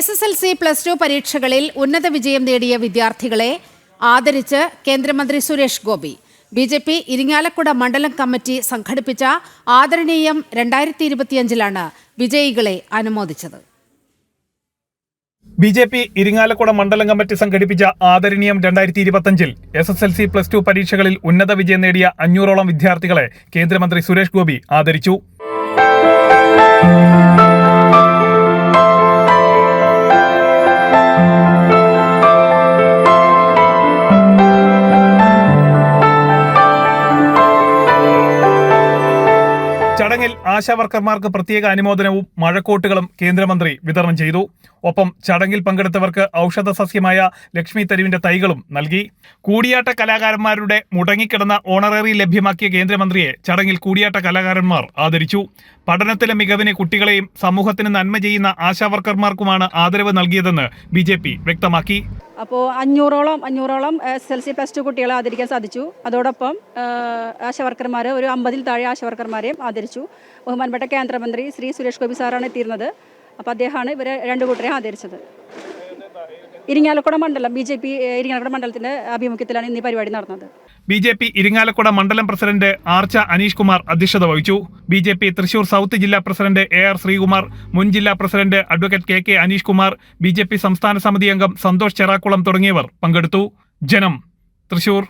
SSLC +2 പരീക്ഷകളിൽ ഉന്നത വിജയം നേടിയ വിദ്യാർത്ഥികളെ ആദരിച്ച് കേന്ദ്രമന്ത്രി സുരേഷ് ഗോപി. BJP ഇരിങ്ങാലക്കുട മണ്ഡലം കമ്മിറ്റി സംഘടിപ്പിച്ച ആദരണീയം 2025 വിജയികളെ അനുമോദിച്ചത്. BJP ഇരിങ്ങാലക്കുട മണ്ഡലം കമ്മിറ്റി സംഘടിപ്പിച്ച ആദരണീയം 2025 SSLC +2 പരീക്ഷകളിൽ ഉന്നത വിജയം നേടിയ 500ഓളം വിദ്യാർത്ഥികളെ കേന്ദ്രമന്ത്രി സുരേഷ് ഗോപി ആദരിച്ചു. ചടങ്ങിൽ ആശാവർക്കർമാർക്ക് പ്രത്യേക അനുമോദനവും മഴക്കോട്ടുകളും കേന്ദ്രമന്ത്രി വിതരണം ചെയ്തു. ഒപ്പം ചടങ്ങിൽ പങ്കെടുത്തവർക്ക് ഔഷധ സസ്യമായ ലക്ഷ്മി തരുവിന്റെ തൈകളും നൽകി. കൂടിയാട്ട കലാകാരന്മാരുടെ മുടങ്ങിക്കിടന്ന ഓണററി ലഭ്യമാക്കിയ കേന്ദ്രമന്ത്രിയെ ചടങ്ങിൽ കൂടിയാട്ട കലാകാരന്മാർ ആദരിച്ചു. പഠനത്തിലെ മികവിന് കുട്ടികളെയും സമൂഹത്തിന് നന്മ ചെയ്യുന്ന ആശാവർക്കർമാർക്കുമാണ് ആദരവ് നൽകിയതെന്ന് BJP വ്യക്തമാക്കി. അപ്പോൾ 500ഓളം SSLC +2 കുട്ടികളെ ആദരിക്കാൻ സാധിച്ചു. അതോടൊപ്പം ആശാവർക്കർമാർ ഒരു 50-ൽ താഴെ ആശാവർക്കർമാരെയും ആദരിച്ചു. ബഹുമാനപ്പെട്ട കേന്ദ്രമന്ത്രി ശ്രീ സുരേഷ് ഗോപി സാറാണ് എത്തിയിരുന്നത്. അപ്പോൾ അദ്ദേഹമാണ് ഇവരെ 2 കൂട്ടരെ ആദരിച്ചത്. ഇരിങ്ങാലക്കുട മണ്ഡലം BJP ഇരിങ്ങാലക്കുട മണ്ഡലത്തിന്റെ ആഭിമുഖ്യത്തിലാണ് ഇന്ന് ഈ പരിപാടി നടന്നത്. BJP ഇരിങ്ങാലക്കുട മണ്ഡലം പ്രസിഡന്റ് ആർച്ച അനീഷ് കുമാർ അധ്യക്ഷത വഹിച്ചു. BJP തൃശൂർ സൗത്ത് ജില്ലാ പ്രസിഡന്റ് AR ശ്രീകുമാർ, മുൻ ജില്ലാ president advocate KK Aneesh Kumar, BJP സംസ്ഥാന സമിതി അംഗം സന്തോഷ് ചെറാക്കുളം തുടങ്ങിയവർ പങ്കെടുത്തു. ജനം, തൃശൂർ.